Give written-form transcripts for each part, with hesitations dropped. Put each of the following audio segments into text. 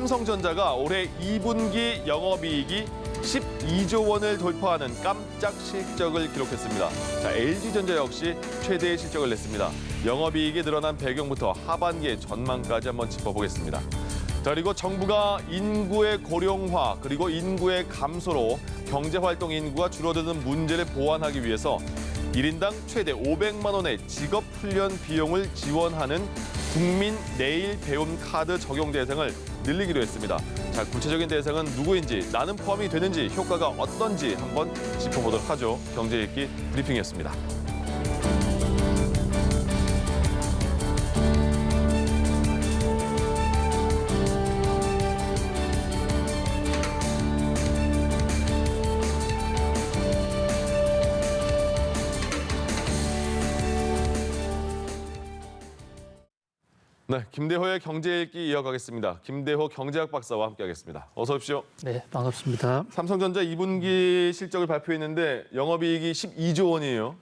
삼성전자가 올해 2분기 영업이익이 12조 원을 돌파하는 깜짝 실적을 기록했습니다. 자, LG전자 역시 최대의 실적을 냈습니다. 영업이익이 늘어난 배경부터 하반기의 전망까지 한번 짚어보겠습니다. 자, 그리고 정부가 인구의 고령화 그리고 인구의 감소로 경제활동 인구가 줄어드는 문제를 보완하기 위해서 1인당 최대 500만 원의 직업훈련 비용을 지원하는 국민 내일 배움 카드 적용 대상을 늘리기로 했습니다. 자, 구체적인 대상은 누구인지, 나는 포함이 되는지, 효과가 어떤지 한번 짚어보도록 하죠. 경제 읽기 브리핑이었습니다. 네, 김대호의 경제 읽기 이어가겠습니다. 김대호 경제학 박사와 함께하겠습니다. 어서 오십시오. 네, 반갑습니다. 삼성전자 2분기 실적을 발표했는데 영업이익이 12조 원이에요.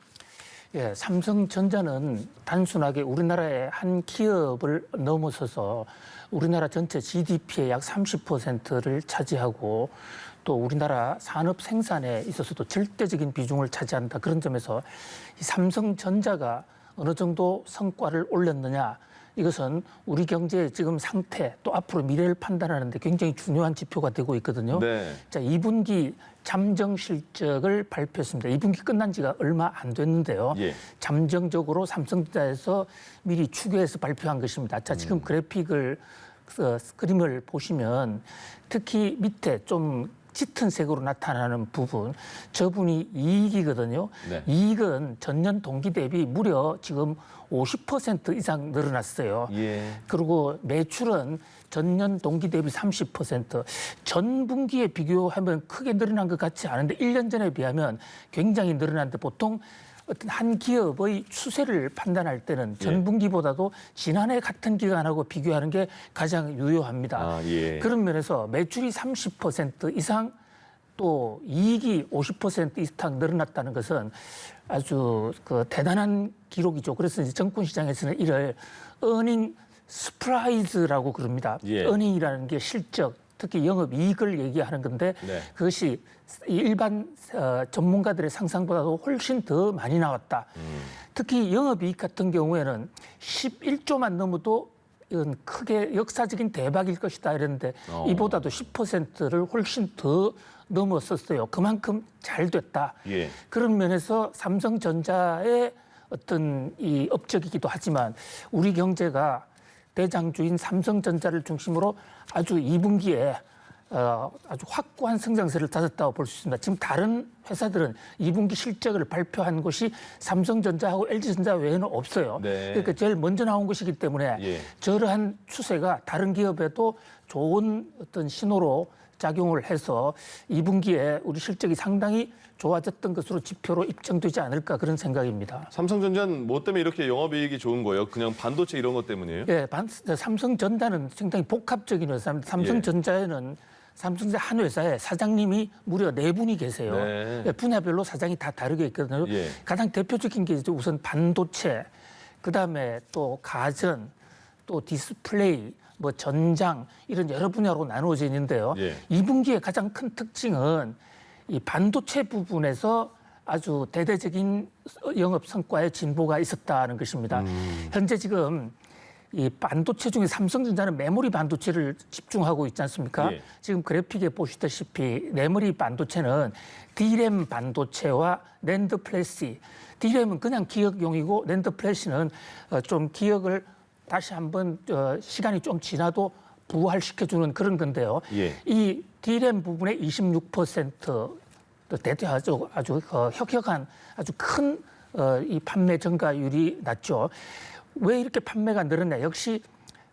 예, 삼성전자는 단순하게 우리나라의 한 기업을 넘어서서 우리나라 전체 GDP의 약 30%를 차지하고 또 우리나라 산업 생산에 있어서도 절대적인 비중을 차지한다. 그런 점에서 이 삼성전자가 어느 정도 성과를 올렸느냐, 이것은 우리 경제의 지금 상태 또 앞으로 미래를 판단하는 데 굉장히 중요한 지표가 되고 있거든요. 네. 자, 2분기 잠정 실적을 발표했습니다. 2분기 끝난 지가 얼마 안 됐는데요. 예. 잠정적으로 삼성전자에서 미리 추계해서 발표한 것입니다. 자, 지금 그래픽을 그림을 보시면 특히 밑에 좀 짙은 색으로 나타나는 부분, 저분이 이익이거든요. 네. 이익은 전년 동기 대비 무려 지금 50% 이상 늘어났어요. 예. 그리고 매출은 전년 동기 대비 30%. 전 분기에 비교하면 크게 늘어난 것 같지 않은데 1년 전에 비하면 굉장히 늘어났는데 보통 어떤 한 기업의 추세를 판단할 때는 전 분기보다도 지난해 같은 기간하고 비교하는 게 가장 유효합니다. 아, 예. 그런 면에서 매출이 30% 이상 또 이익이 50% 이상 늘어났다는 것은 아주 대단한 기록이죠. 그래서 이제 정권시장에서는 이를 어닝 스프라이즈라고 그럽니다. 예. 어닝이라는 게 실적, 특히 영업이익을 얘기하는 건데 네. 그것이 일반 전문가들의 상상보다도 훨씬 더 많이 나왔다. 특히 영업이익 같은 경우에는 11조만 넘어도 이건 크게 역사적인 대박일 것이다 이랬는데 이보다도 10%를 훨씬 더 넘었었어요. 그만큼 잘 됐다. 예. 그런 면에서 삼성전자의 어떤 이 업적이기도 하지만 우리 경제가 대장주인 삼성전자를 중심으로 아주 2분기에 아주 확고한 성장세를 찾았다고 볼 수 있습니다. 지금 다른 회사들은 2분기 실적을 발표한 곳이 삼성전자하고 LG전자 외에는 없어요. 네. 그러니까 제일 먼저 나온 것이기 때문에 예. 저러한 추세가 다른 기업에도 좋은 어떤 신호로 작용을 해서 2분기에 우리 실적이 상당히 좋아졌던 것으로 지표로 입증되지 않을까 그런 생각입니다. 삼성전자는 뭐 때문에 이렇게 영업이익이 좋은 거예요? 그냥 반도체 이런 것 때문이에요? 예, 삼성전자는 상당히 복합적인 회사입니다. 삼성전자에는 삼성전자 한 회사에 사장님이 무려 4분이 계세요. 네. 예, 분야별로 사장이 다 다르게 있거든요. 예. 가장 대표적인 게 우선 반도체, 그다음에 또 가전, 또 디스플레이, 뭐 전장 이런 여러 분야로 나누어져 있는데요. 예. 2분기의 가장 큰 특징은 이 반도체 부분에서 아주 대대적인 영업 성과의 진보가 있었다는 것입니다. 현재 지금 이 반도체 중에 삼성전자는 메모리 반도체를 집중하고 있지 않습니까? 예. 지금 그래픽에 보시다시피 메모리 반도체는 D램 반도체와 낸드 플래시, D램은 그냥 기억용이고 낸드 플래시는 좀 기억을 다시 한번 시간이 좀 지나도 부활시켜주는 그런 건데요. 예. 이 D램 부분의 26% 아주 혁혁한 아주 큰 이 판매 증가율이 났죠. 왜 이렇게 판매가 늘었냐? 역시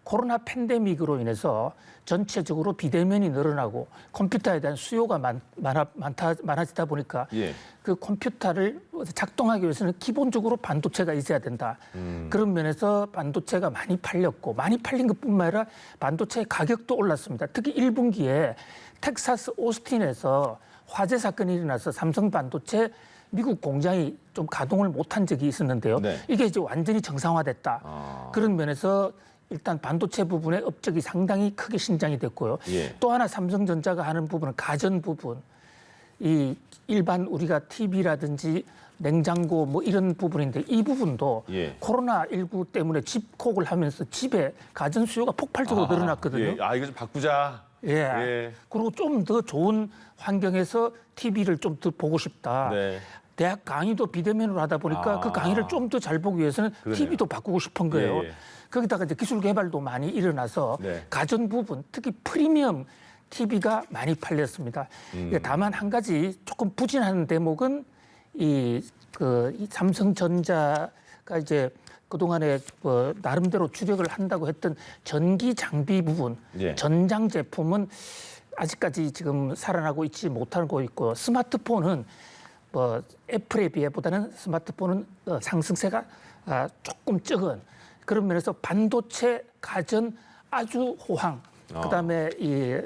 코로나 팬데믹으로 인해서 전체적으로 비대면이 늘어나고 컴퓨터에 대한 수요가 많아지다 보니까 예. 그 컴퓨터를 작동하기 위해서는 기본적으로 반도체가 있어야 된다. 그런 면에서 반도체가 많이 팔렸고 많이 팔린 것뿐만 아니라 반도체의 가격도 올랐습니다. 특히 1분기에 텍사스 오스틴에서 화재 사건이 일어나서 삼성 반도체 미국 공장이 좀 가동을 못한 적이 있었는데요. 네. 이게 이제 완전히 정상화됐다. 그런 면에서 일단 반도체 부분의 업적이 상당히 크게 신장이 됐고요. 예. 또 하나 삼성전자가 하는 부분은 가전 부분. 이 일반 우리가 TV라든지 냉장고 뭐 이런 부분인데 이 부분도 예. 코로나19 때문에 집콕을 하면서 집에 가전 수요가 폭발적으로 늘어났거든요. 예. 이거 좀 바꾸자. 예. 예. 그리고 좀 더 좋은 환경에서 TV를 좀 더 보고 싶다. 네. 대학 강의도 비대면으로 하다 보니까 그 강의를 좀 더 잘 보기 위해서는 그러네요. TV도 바꾸고 싶은 거예요. 예, 예. 거기다가 이제 기술 개발도 많이 일어나서 네. 가전 부분, 특히 프리미엄 TV가 많이 팔렸습니다. 다만 한 가지 조금 부진한 대목은 이 삼성전자가 이제 그동안에 나름대로 주력을 한다고 했던 전기 장비 부분, 예. 전장 제품은 아직까지 지금 살아나고 있지 못하고 있고요. 스마트폰은 애플에 비해보다는 스마트폰은 상승세가 조금 적은 그런 면에서 반도체, 가전 아주 호황. 그다음에 이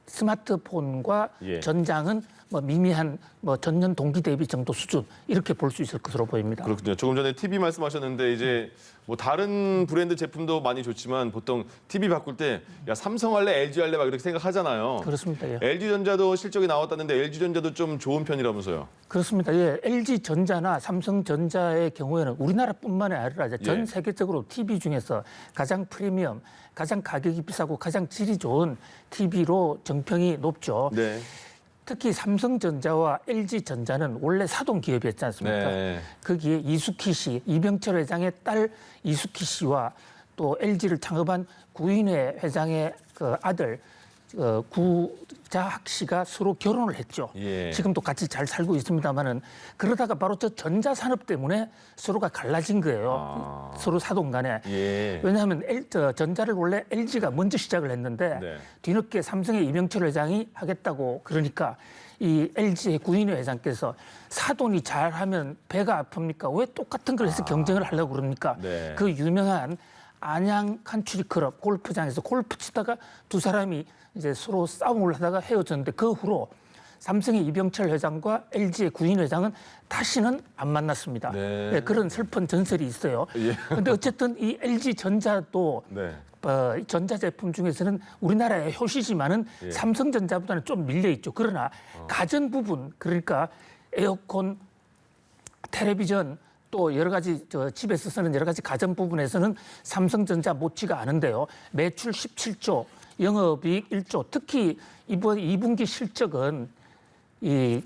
스마트폰과 예. 전장은 미미한 전년 동기 대비 정도 수준 이렇게 볼 수 있을 것으로 보입니다. 그렇군요. 조금 전에 TV 말씀하셨는데 이제 뭐 다른 브랜드 제품도 많이 좋지만 보통 TV 바꿀 때 야 삼성 할래, LG 할래 막 이렇게 생각하잖아요. 그렇습니다. 예. LG전자도 실적이 나왔다는데 LG전자도 좀 좋은 편이라면서요. 그렇습니다. 예, LG전자나 삼성전자의 경우에는 우리나라뿐만이 아니라 이제 전 예. 세계적으로 TV 중에서 가장 프리미엄, 가장 가격이 비싸고 가장 질이 좋은 TV로 정평이 높죠. 네. 특히 삼성전자와 LG전자는 원래 사돈 기업이었지 않습니까? 네. 거기에 이수키 씨, 이병철 회장의 딸 이수키 씨와 또 LG를 창업한 구인회 회장의 그 아들 구자학 씨가 서로 결혼을 했죠. 예. 지금도 같이 잘 살고 있습니다만은 그러다가 바로 저 전자산업 때문에 서로가 갈라진 거예요. 서로 사돈 간에. 예. 왜냐하면 전자를 원래 LG가 먼저 시작을 했는데 네. 뒤늦게 삼성의 이병철 회장이 하겠다고 그러니까 이 LG의 구인회 회장께서 사돈이 잘하면 배가 아픕니까? 왜 똑같은 걸 해서 경쟁을 하려고 그럽니까? 네. 그 유명한 안양 칸츄리 클럽 골프장에서 골프 치다가 두 사람이 이제 서로 싸움을 하다가 헤어졌는데 그 후로 삼성의 이병철 회장과 LG의 구인 회장은 다시는 안 만났습니다. 네. 네, 그런 슬픈 전설이 있어요. 그런데 어쨌든 이 LG 전자도 네. 전자제품 중에서는 우리나라의 효시지만은 예. 삼성전자보다는 좀 밀려 있죠. 그러나 가전 부분 그러니까 에어컨, 텔레비전 또 여러 가지 집에서 쓰는 여러 가지 가전 부분에서는 삼성전자 못지가 않은데요. 매출 17조, 영업이익 1조. 특히 이번 2분기 실적은 이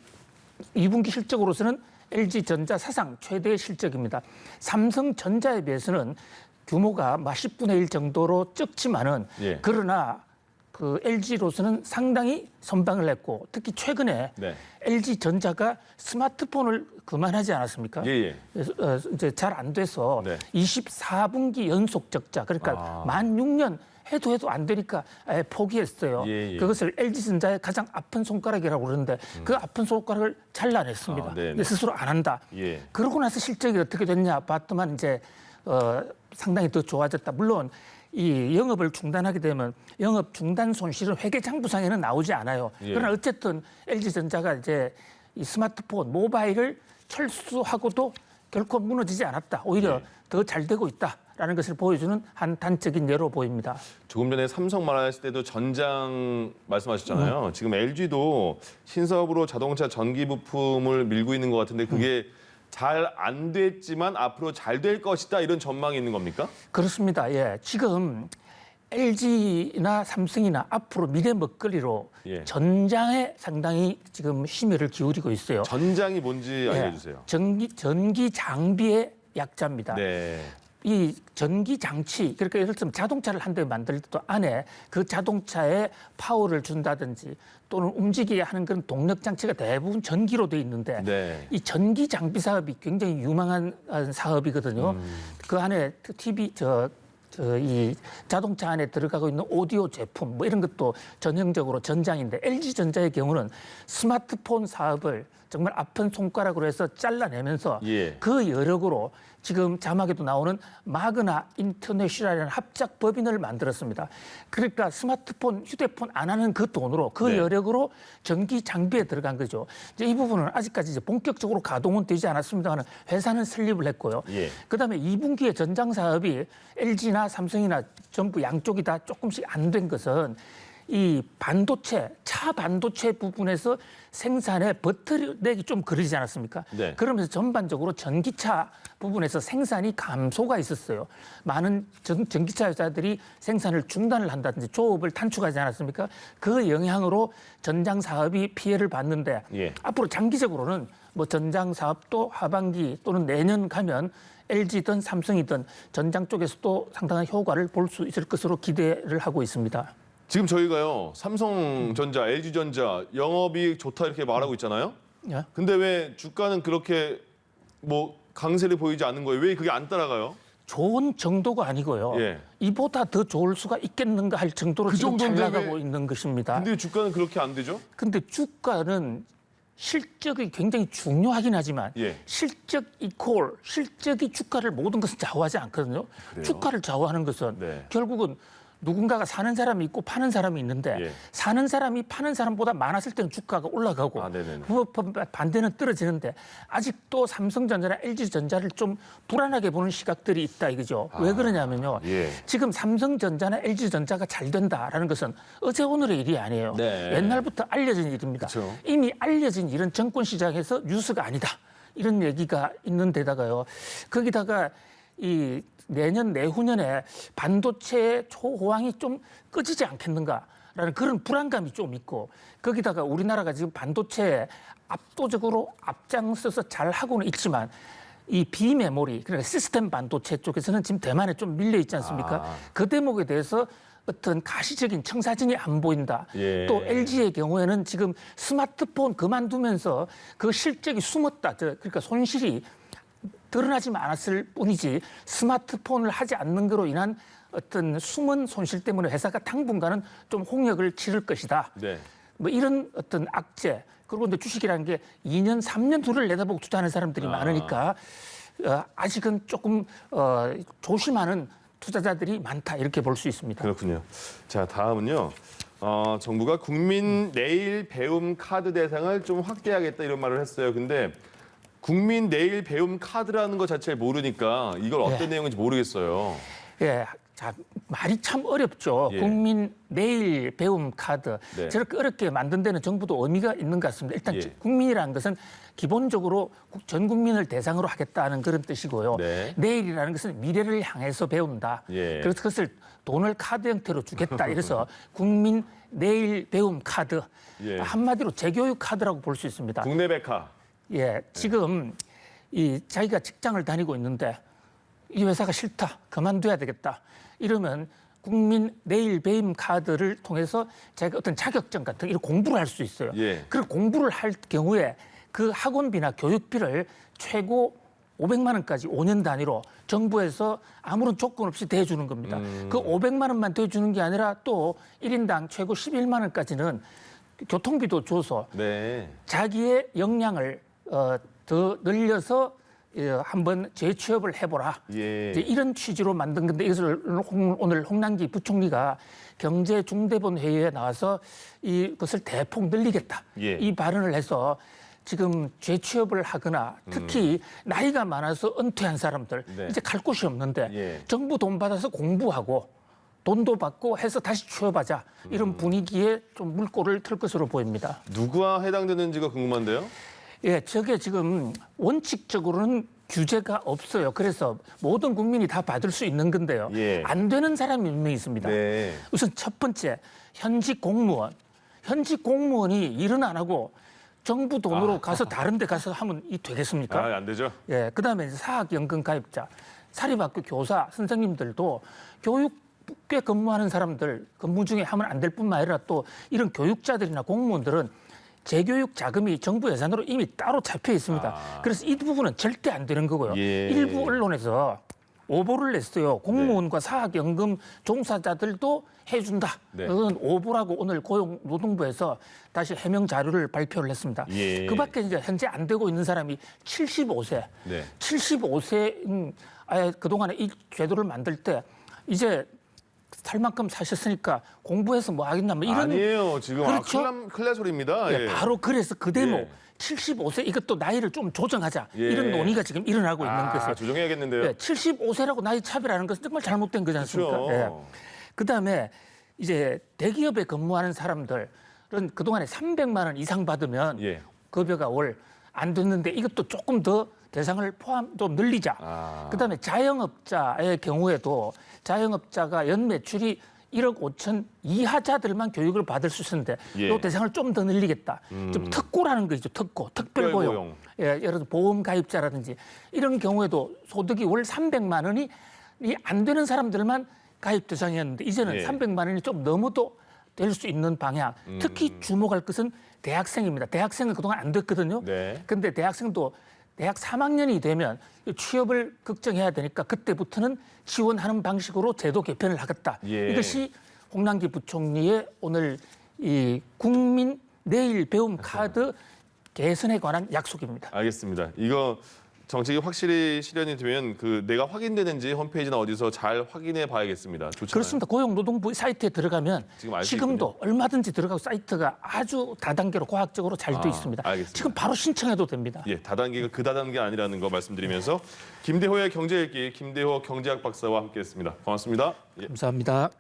2분기 실적으로서는 LG전자 사상 최대 실적입니다. 삼성전자에 비해서는 규모가 10분의 1 정도로 적지만은 예. 그러나 그 LG로서는 상당히 선방을 했고 특히 최근에 네. LG전자가 스마트폰을 그만하지 않았습니까? 예. 이제 잘 안 돼서 네. 24분기 연속 적자 그러니까 만 6년 해도 안 되니까 아예 포기했어요. 예. 그것을 LG전자의 가장 아픈 손가락이라고 그러는데 그 아픈 손가락을 잘라냈습니다. 네네. 근데 스스로 안 한다. 예. 그러고 나서 실적이 어떻게 됐냐 봤더만 이제 상당히 더 좋아졌다. 물론 이 영업을 중단하게 되면 영업 중단 손실은 회계장부상에는 나오지 않아요. 예. 그러나 어쨌든 LG전자가 이제 이 스마트폰, 모바일을 철수하고도 결코 무너지지 않았다. 오히려 더 잘 되고 있다라는 것을 보여주는 한 단적인 예로 보입니다. 조금 전에 삼성 말했을 때도 전장 말씀하셨잖아요. 지금 LG도 신사업으로 자동차 전기 부품을 밀고 있는 것 같은데 그게 잘 안 됐지만 앞으로 잘 될 것이다 이런 전망이 있는 겁니까? 그렇습니다. 예, 지금 LG나 삼성이나 앞으로 미래 먹거리로 예. 전장에 상당히 지금 심혈을 기울이고 있어요. 전장이 뭔지 알려주세요. 전기 장비의 약자입니다. 네. 이 전기 장치, 그러니까 예를 들면 자동차를 한 대 만들 때도 안에 그 자동차에 파워를 준다든지 또는 움직이게 하는 그런 동력 장치가 대부분 전기로 돼 있는데 네. 이 전기 장비 사업이 굉장히 유망한 사업이거든요. 그 안에 TV 이 자동차 안에 들어가고 있는 오디오 제품 뭐 이런 것도 전형적으로 전장인데 LG전자의 경우는 스마트폰 사업을 정말 아픈 손가락으로 해서 잘라내면서 예. 그 여력으로 지금 자막에도 나오는 마그나 인터내셔널이라는 합작 법인을 만들었습니다. 그러니까 스마트폰, 휴대폰 안 하는 그 돈으로 그 네. 여력으로 전기 장비에 들어간 거죠. 이제 이 부분은 아직까지 이제 본격적으로 가동은 되지 않았습니다만 회사는 설립을 했고요. 예. 그다음에 2분기에 전장 사업이 LG나 삼성이나 전부 양쪽이 다 조금씩 안 된 것은 이 반도체, 차 반도체 부분에서 생산에 버트내기 좀 그러지 않았습니까? 네. 그러면서 전반적으로 전기차 부분에서 생산이 감소가 있었어요. 많은 전기차 회사들이 생산을 중단을 한다든지 조업을 단축하지 않았습니까? 그 영향으로 전장 사업이 피해를 봤는데 예. 앞으로 장기적으로는 뭐 전장 사업도 하반기 또는 내년 가면 LG든 삼성이든 전장 쪽에서도 상당한 효과를 볼 수 있을 것으로 기대를 하고 있습니다. 지금 저희가요, 삼성전자, LG전자 영업이익 좋다 이렇게 말하고 있잖아요. 예? 근데 왜 주가는 그렇게 뭐 강세를 보이지 않는 거예요? 왜 그게 안 따라가요? 좋은 정도가 아니고요. 예. 이보다 더 좋을 수가 있겠는가 할 정도로 그 지금 잘 정도인데 나가고 있는 것입니다. 근데 주가는 그렇게 안 되죠? 근데 주가는 실적이 굉장히 중요하긴 하지만 예. 실적 이퀄, 실적이 주가를 모든 것을 좌우하지 않거든요. 그래요? 주가를 좌우하는 것은 네. 결국은 누군가가 사는 사람이 있고 파는 사람이 있는데 예. 사는 사람이 파는 사람보다 많았을 때는 주가가 올라가고 아, 네네네. 반대는 떨어지는데 아직도 삼성전자나 LG전자를 좀 불안하게 보는 시각들이 있다 이거죠. 왜 그러냐면요. 예. 지금 삼성전자나 LG전자가 잘 된다라는 것은 어제 오늘의 일이 아니에요. 네. 옛날부터 알려진 일입니다. 그쵸. 이미 알려진 일은 정권시장에서 뉴스가 아니다. 이런 얘기가 있는 데다가요. 거기다가 이 내년 내후년에 반도체의 초호황이 좀 꺼지지 않겠는가라는 그런 불안감이 좀 있고 거기다가 우리나라가 지금 반도체에 압도적으로 앞장서서 잘 하고는 있지만 이 비메모리 그러니까 시스템 반도체 쪽에서는 지금 대만에 좀 밀려 있지 않습니까? 아. 그 대목에 대해서 어떤 가시적인 청사진이 안 보인다. 예. 또 LG의 경우에는 지금 스마트폰 그만두면서 그 실적이 숨었다. 그러니까 손실이 드러나지만 않았을 뿐이지 스마트폰을 하지 않는 거로 인한 어떤 숨은 손실 때문에 회사가 당분간은 좀 홍역을 치를 것이다. 네. 뭐 이런 어떤 악재 그리고 근데 주식이라는 게 2년, 3년 뒤를 내다보고 투자하는 사람들이 많으니까 아직은 조금 조심하는 투자자들이 많다 이렇게 볼 수 있습니다. 그렇군요. 자, 다음은요. 정부가 국민 내일 배움 카드 대상을 좀 확대하겠다 이런 말을 했어요. 근데 국민 내일 배움 카드라는 것 자체를 모르니까 이걸 어떤 예. 내용인지 모르겠어요. 예, 자 말이 참 어렵죠. 예. 국민 내일 배움 카드 네. 저렇게 어렵게 만든 데는 정부도 의미가 있는 것 같습니다. 일단 예. 국민이라는 것은 기본적으로 전 국민을 대상으로 하겠다는 그런 뜻이고요. 네. 내일이라는 것은 미래를 향해서 배운다. 예. 그래서 그것을 돈을 카드 형태로 주겠다. 이래서 국민 내일 배움 카드 예. 한마디로 재교육 카드라고 볼 수 있습니다. 국내 백화. 예, 지금 이 자기가 직장을 다니고 있는데 이 회사가 싫다, 그만둬야 되겠다. 이러면 국민 내일 배임 카드를 통해서 자기가 어떤 자격증 같은 이런 공부를 할 수 있어요. 예. 그 공부를 할 경우에 그 학원비나 교육비를 최고 500만 원까지 5년 단위로 정부에서 아무런 조건 없이 대주는 겁니다. 그 500만 원만 대주는 게 아니라 또 1인당 최고 11만 원까지는 교통비도 줘서 네. 자기의 역량을 더 늘려서 한번 재취업을 해보라. 예. 이제 이런 취지로 만든 건데 이것을 오늘 홍남기 부총리가 경제중대본 회의에 나와서 이것을 대폭 늘리겠다. 예. 이 발언을 해서 지금 재취업을 하거나 특히 나이가 많아서 은퇴한 사람들 네. 이제 갈 곳이 없는데 예. 정부 돈 받아서 공부하고 돈도 받고 해서 다시 취업하자 이런 분위기에 좀 물꼬를 틀 것으로 보입니다. 누구와 해당되는지가 궁금한데요. 예, 저게 지금 원칙적으로는 규제가 없어요. 그래서 모든 국민이 다 받을 수 있는 건데요. 예. 안 되는 사람이 몇 명 있습니다. 네. 우선 첫 번째, 현직 공무원. 현직 공무원이 일은 안 하고 정부 돈으로 가서 다른 데 가서 하면 이 되겠습니까? 아, 안 되죠. 예, 그다음에 이제 사학연금 가입자, 사립학교 교사, 선생님들도 교육에 근무하는 사람들 근무 중에 하면 안 될 뿐만 아니라 또 이런 교육자들이나 공무원들은 재교육 자금이 정부 예산으로 이미 따로 잡혀 있습니다. 그래서 이 부분은 절대 안 되는 거고요. 예. 일부 언론에서 오보를 냈어요. 공무원과 사학연금 종사자들도 해준다. 네. 그건 오보라고 오늘 고용노동부에서 다시 해명 자료를 발표를 했습니다. 예. 그밖에 이제 현재 안 되고 있는 사람이 75세. 네. 75세 아예 그동안에 이 제도를 만들 때 이제 살 만큼 사셨으니까 공부해서 뭐 하겠나 뭐 이런 아니에요. 지금 그렇죠? 클레 소리입니다. 예, 예. 바로 그래서 그 대목 예. 75세 이것도 나이를 좀 조정하자 예. 이런 논의가 지금 일어나고 있는 것이에요. 조정해야겠는데요. 예, 75세라고 나이 차별하는 것은 정말 잘못된 거지 않습니까? 그렇죠. 예. 그다음에 이제 대기업에 근무하는 사람들은 그동안에 300만 원 이상 받으면 예. 급여가 월 안 됐는데 이것도 조금 더 대상을 좀 늘리자. 그다음에 자영업자의 경우에도 자영업자가 연 매출이 1억 5천 이하자들만 교육을 받을 수 있었는데 예. 이 대상을 좀 더 늘리겠다. 좀 특고라는 거죠. 특고, 특별고용. 특별고용. 예, 예를 들어 보험 가입자라든지 이런 경우에도 소득이 월 300만 원이 안 되는 사람들만 가입 대상이었는데 이제는 예. 300만 원이 좀 넘어도 될 수 있는 방향. 특히 주목할 것은 대학생입니다. 대학생은 그동안 안 됐거든요. 네. 근데 대학생도 대학 3학년이 되면 취업을 걱정해야 되니까 그때부터는 지원하는 방식으로 제도 개편을 하겠다. 예. 이것이 홍남기 부총리의 오늘 이 국민 내일 배움 카드 개선에 관한 약속입니다. 알겠습니다. 이거 정책이 확실히 실현이 되면 내가 확인되는지 홈페이지나 어디서 잘 확인해 봐야겠습니다. 좋잖아요. 그렇습니다. 고용노동부 사이트에 들어가면 지금 알수 지금도 얼마든지 들어가고 사이트가 아주 다단계로 과학적으로 잘 돼 있습니다. 알겠습니다. 지금 바로 신청해도 됩니다. 예, 다단계가 그 다단계 아니라는 거 말씀드리면서 김대호의 경제 읽기 김대호 경제학 박사와 함께했습니다. 고맙습니다. 예. 감사합니다.